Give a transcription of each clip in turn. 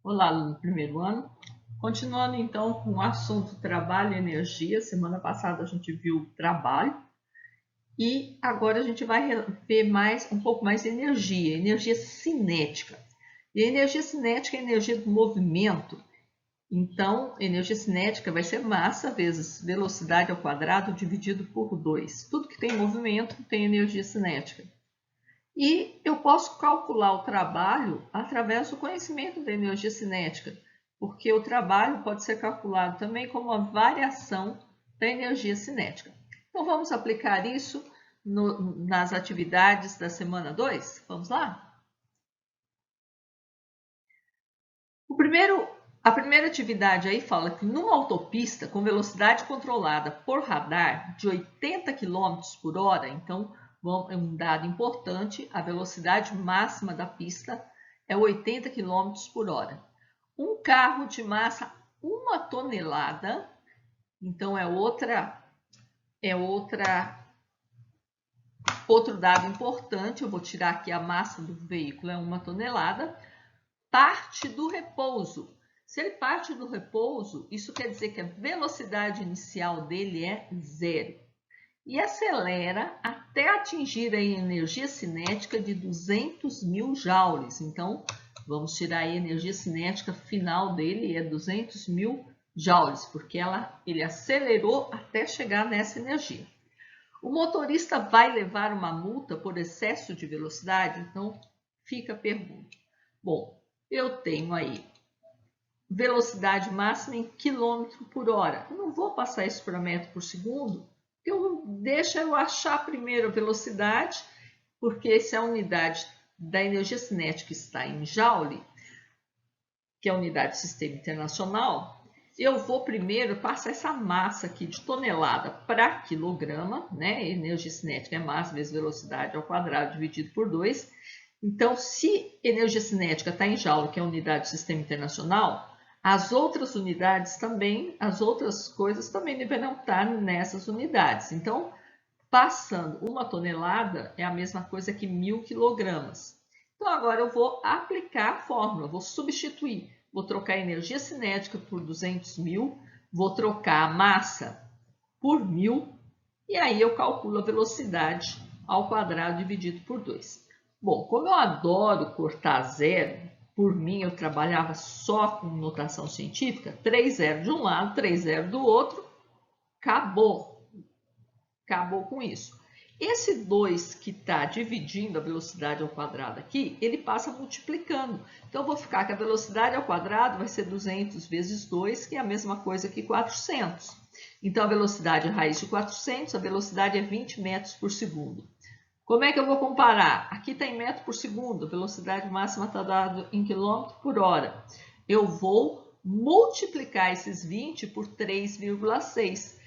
Olá, aluno do primeiro ano. Continuando então com o assunto trabalho e energia. Semana passada a gente viu trabalho e agora a gente vai ver um pouco mais de energia cinética. E a energia cinética é a energia do movimento. Então, energia cinética vai ser massa vezes velocidade ao quadrado dividido por 2. Tudo que tem movimento tem energia cinética. E eu posso calcular o trabalho através do conhecimento da energia cinética, porque o trabalho pode ser calculado também como uma variação da energia cinética. Então, vamos aplicar isso nas atividades da semana 2? Vamos lá? A primeira atividade aí fala que numa autopista com velocidade controlada por radar de 80 km por hora, então é um dado importante, a velocidade máxima da pista é 80 km por hora. Um carro de massa 1 tonelada, então outro dado importante, eu vou tirar aqui a massa do veículo, é 1 tonelada, parte do repouso. Se ele parte do repouso, isso quer dizer que a velocidade inicial dele é 0. E acelera até atingir a energia cinética de 200 mil joules. Então, vamos tirar a energia cinética final dele, é 200 mil joules, porque ele acelerou até chegar nessa energia. O motorista vai levar uma multa por excesso de velocidade? Então, fica a pergunta. Bom, eu tenho aí velocidade máxima em quilômetro por hora. Eu não vou passar isso para metro por segundo, deixa eu achar primeiro a velocidade, porque se a unidade da energia cinética está em joule, que é a unidade do sistema internacional, eu vou primeiro passar essa massa aqui de tonelada para quilograma, né? Energia cinética é massa vezes velocidade ao quadrado dividido por 2. Então, se energia cinética está em joule, que é a unidade do sistema internacional, as outras unidades também, as outras coisas também deverão estar nessas unidades. Então, passando 1 tonelada é a mesma coisa que 1000 quilogramas. Então, agora eu vou aplicar a fórmula, vou substituir. Vou trocar a energia cinética por 200 mil, vou trocar a massa por 1000, e aí eu calculo a velocidade ao quadrado dividido por 2. Bom, como eu adoro cortar zero, por mim eu trabalhava só com notação científica, 3 zero de um lado, 3 zero do outro, acabou com isso. Esse 2 que está dividindo a velocidade ao quadrado aqui, ele passa multiplicando. Então, eu vou ficar que a velocidade ao quadrado vai ser 200 vezes 2, que é a mesma coisa que 400. Então, a velocidade é raiz de 400, a velocidade é 20 metros por segundo. Como é que eu vou comparar? Aqui está em metro por segundo, a velocidade máxima está dada em quilômetro por hora. Eu vou multiplicar esses 20 por 3,6.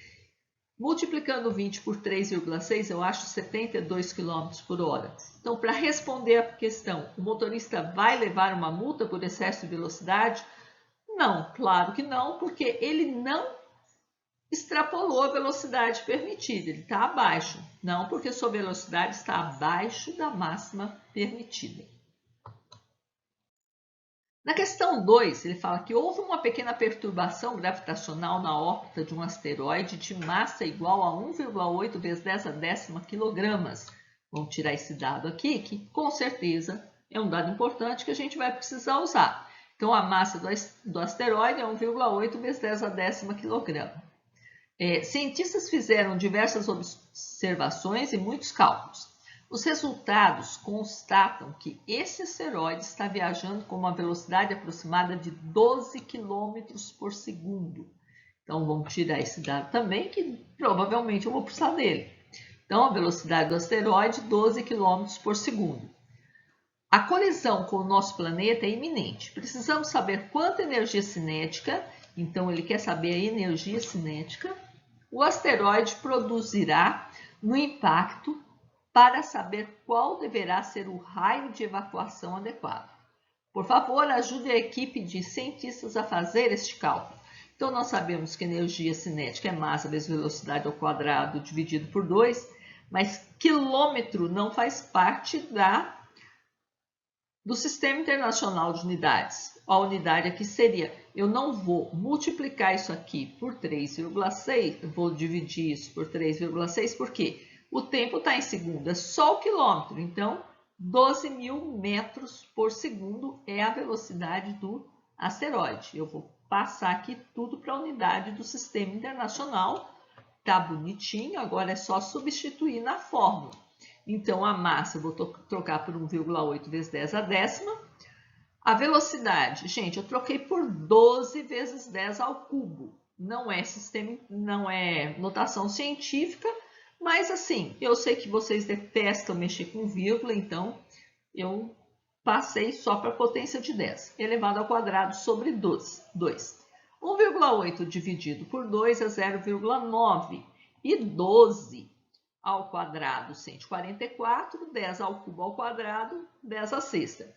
Multiplicando 20 por 3,6, eu acho 72 km por hora. Então, para responder a questão, o motorista vai levar uma multa por excesso de velocidade? Não, claro que não, porque ele não extrapolou a velocidade permitida, ele está abaixo. Não, porque sua velocidade está abaixo da máxima permitida. Na questão 2, ele fala que houve uma pequena perturbação gravitacional na órbita de um asteroide de massa igual a 1,8 vezes 10 a décima quilogramas. Vamos tirar esse dado aqui, que com certeza é um dado importante que a gente vai precisar usar. Então, a massa do asteroide é 1,8 vezes 10 a décima quilograma. Cientistas fizeram diversas observações e muitos cálculos. Os resultados constatam que esse asteroide está viajando com uma velocidade aproximada de 12 km por segundo. Então, vamos tirar esse dado também, que provavelmente eu vou precisar dele. Então, a velocidade do asteroide, 12 km por segundo. A colisão com o nosso planeta é iminente. Precisamos saber quanta energia cinética, então ele quer saber a energia cinética, o asteroide produzirá no impacto para saber qual deverá ser o raio de evacuação adequado. Por favor, ajude a equipe de cientistas a fazer este cálculo. Então, nós sabemos que energia cinética é massa vezes velocidade ao quadrado dividido por 2, mas quilômetro não faz parte do Sistema Internacional de Unidades. A unidade aqui seria, eu não vou multiplicar isso aqui por 3,6, vou dividir isso por 3,6, porque o tempo está em segundo, é só o quilômetro, então 12.000 metros por segundo é a velocidade do asteroide. Eu vou passar aqui tudo para a unidade do Sistema Internacional, tá bonitinho, agora é só substituir na fórmula. Então, a massa eu vou trocar por 1,8 vezes 10 a décima. A velocidade, gente, eu troquei por 12 vezes 10 ao cubo. Não é notação científica, mas assim, eu sei que vocês detestam mexer com vírgula, então eu passei só para a potência de 10, elevado ao quadrado sobre 2. 1,8 dividido por 2 é 0,9. E 12 ao quadrado, 144, 10 ao cubo ao quadrado, 10 à sexta.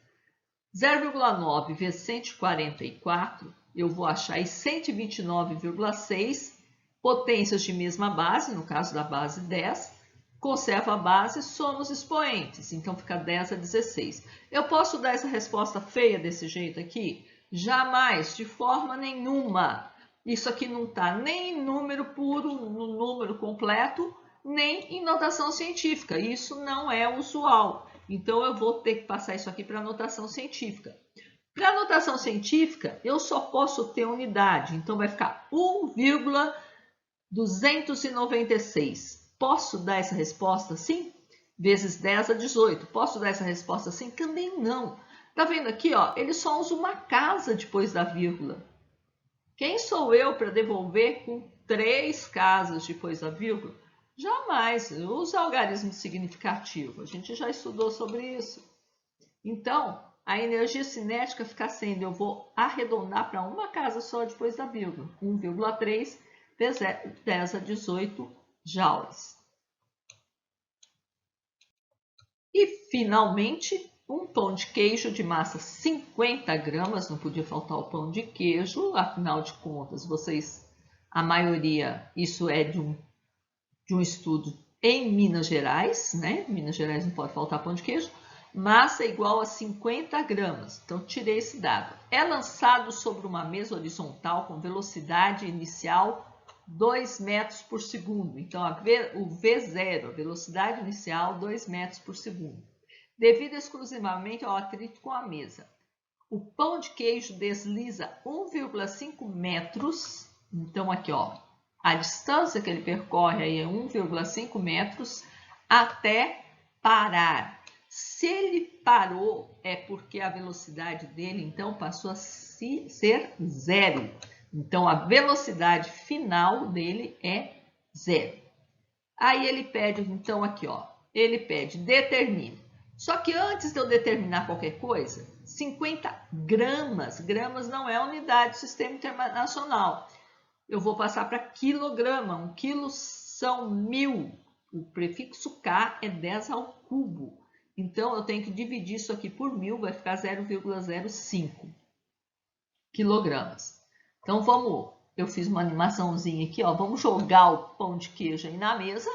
0,9 vezes 144, eu vou achar aí 129,6 potências de mesma base, no caso da base 10. Conservo a base, soma os expoentes, então fica 10 a 16. Eu posso dar essa resposta feia desse jeito aqui? Jamais, de forma nenhuma. Isso aqui não está nem em número puro, no número completo, nem em notação científica. Isso não é usual. Então, eu vou ter que passar isso aqui para notação científica. Para notação científica, eu só posso ter unidade. Então, vai ficar 1,296. Posso dar essa resposta assim? Vezes 10 a 18. Posso dar essa resposta assim? Também não. Tá vendo aqui, ó? Ele só usa uma casa depois da vírgula. Quem sou eu para devolver com 3 casas depois da vírgula? Jamais. Eu uso algarismo significativo. A gente já estudou sobre isso. Então, a energia cinética fica sendo, eu vou arredondar para uma casa só depois da vírgula. 1,3 vezes 10 a 18 joules. E, finalmente, um pão de queijo de massa 50 gramas, não podia faltar o pão de queijo, afinal de contas, a maioria, isso é de um estudo em Minas Gerais, né? Minas Gerais não pode faltar pão de queijo. Massa igual a 50 gramas. Então, tirei esse dado. É lançado sobre uma mesa horizontal com velocidade inicial 2 metros por segundo. Então, o V0, a velocidade inicial, 2 metros por segundo. Devido exclusivamente ao atrito com a mesa. O pão de queijo desliza 1,5 metros. Então, aqui, ó, a distância que ele percorre aí é 1,5 metros até parar. Se ele parou, é porque a velocidade dele, então, passou a ser zero. Então, a velocidade final dele é zero. Aí ele pede, então, aqui, ó, ele pede, determine. Só que antes de eu determinar qualquer coisa, 50 gramas, gramas não é unidade do Sistema Internacional. Eu vou passar para quilograma, 1 quilo são 1000. O prefixo K é 10 ao cubo. Então, eu tenho que dividir isso aqui por 1000, vai ficar 0,05 quilogramas. Então, eu fiz uma animaçãozinha aqui, ó, vamos jogar o pão de queijo aí na mesa,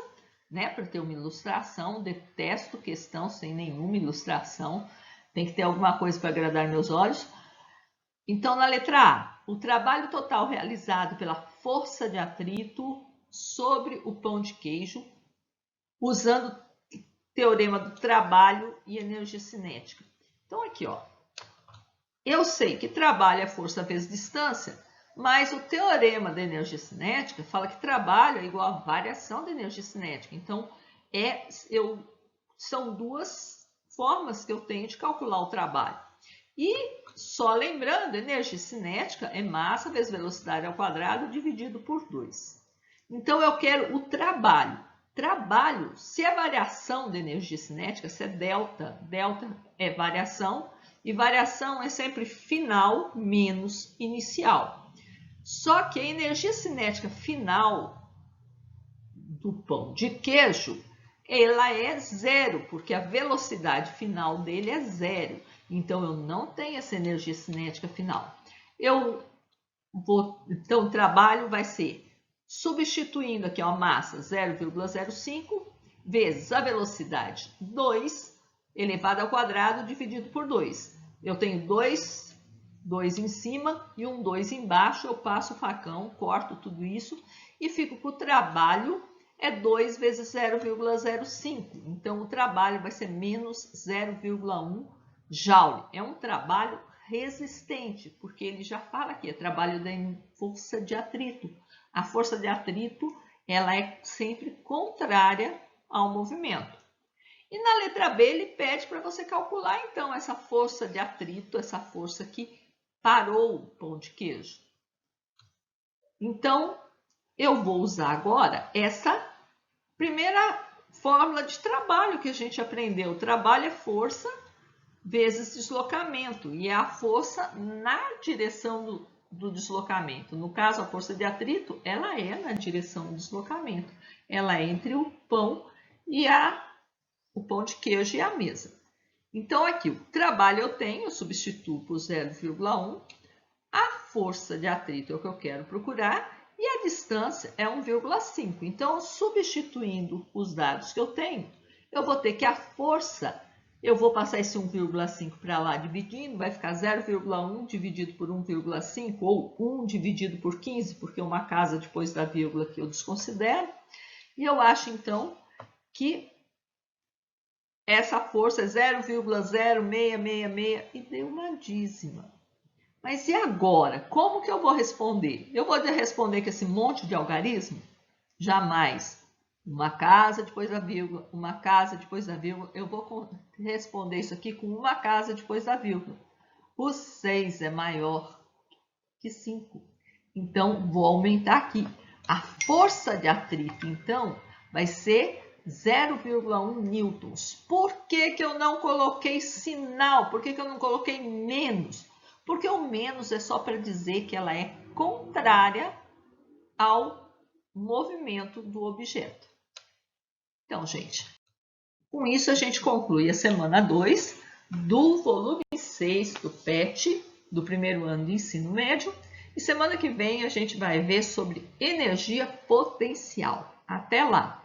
né, para ter uma ilustração. Detesto questão sem nenhuma ilustração, tem que ter alguma coisa para agradar meus olhos. Então, na letra A, o trabalho total realizado pela força de atrito sobre o pão de queijo, usando o teorema do trabalho e energia cinética. Então, aqui, ó, eu sei que trabalho é força vezes distância, mas o teorema da energia cinética fala que trabalho é igual a variação da energia cinética. Então, são duas formas que eu tenho de calcular o trabalho. E, só lembrando, energia cinética é massa vezes velocidade ao quadrado dividido por 2. Então, eu quero o trabalho. Trabalho, se é variação da energia cinética, se é delta, delta é variação, e variação é sempre final menos inicial. Só que a energia cinética final do pão de queijo, ela é zero, porque a velocidade final dele é zero. Então, eu não tenho essa energia cinética final. Então, o trabalho vai ser, substituindo aqui a massa 0,05 vezes a velocidade 2, elevado ao quadrado dividido por 2. Eu tenho 2 em cima e um 2 embaixo. Eu passo o facão, corto tudo isso e fico com o trabalho, é 2 vezes 0,05. Então, o trabalho vai ser menos 0,1 joule. É um trabalho resistente, porque ele já fala aqui, é trabalho da força de atrito. A força de atrito, ela é sempre contrária ao movimento. E na letra B, ele pede para você calcular, então, essa força de atrito, essa força que parou o pão de queijo. Então, eu vou usar agora essa primeira fórmula de trabalho que a gente aprendeu. O trabalho é força vezes deslocamento, e é a força na direção do deslocamento. No caso, a força de atrito, ela é na direção do deslocamento. Ela é entre o pão de queijo e a mesa. Então, aqui, o trabalho eu tenho, eu substituo por 0,1. A força de atrito é o que eu quero procurar e a distância é 1,5. Então, substituindo os dados que eu tenho, eu vou ter que a força, eu vou passar esse 1,5 para lá dividindo, vai ficar 0,1 dividido por 1,5 ou 1 dividido por 15, porque uma casa depois da vírgula que eu desconsidero. E eu acho, então, que essa força é 0,0666 e deu uma dízima. Mas e agora? Como que eu vou responder? Eu vou responder com esse monte de algarismo? Jamais. Uma casa depois da vírgula, uma casa depois da vírgula. Eu vou responder isso aqui com uma casa depois da vírgula. O 6 é maior que 5. Então, vou aumentar aqui. A força de atrito, então, vai ser 0,1 newtons. Por que que eu não coloquei sinal? Por que que eu não coloquei menos? Porque o menos é só para dizer que ela é contrária ao movimento do objeto. Então, gente, com isso a gente conclui a semana 2 do volume 6 do PET, do primeiro ano de ensino médio. E semana que vem a gente vai ver sobre energia potencial. Até lá!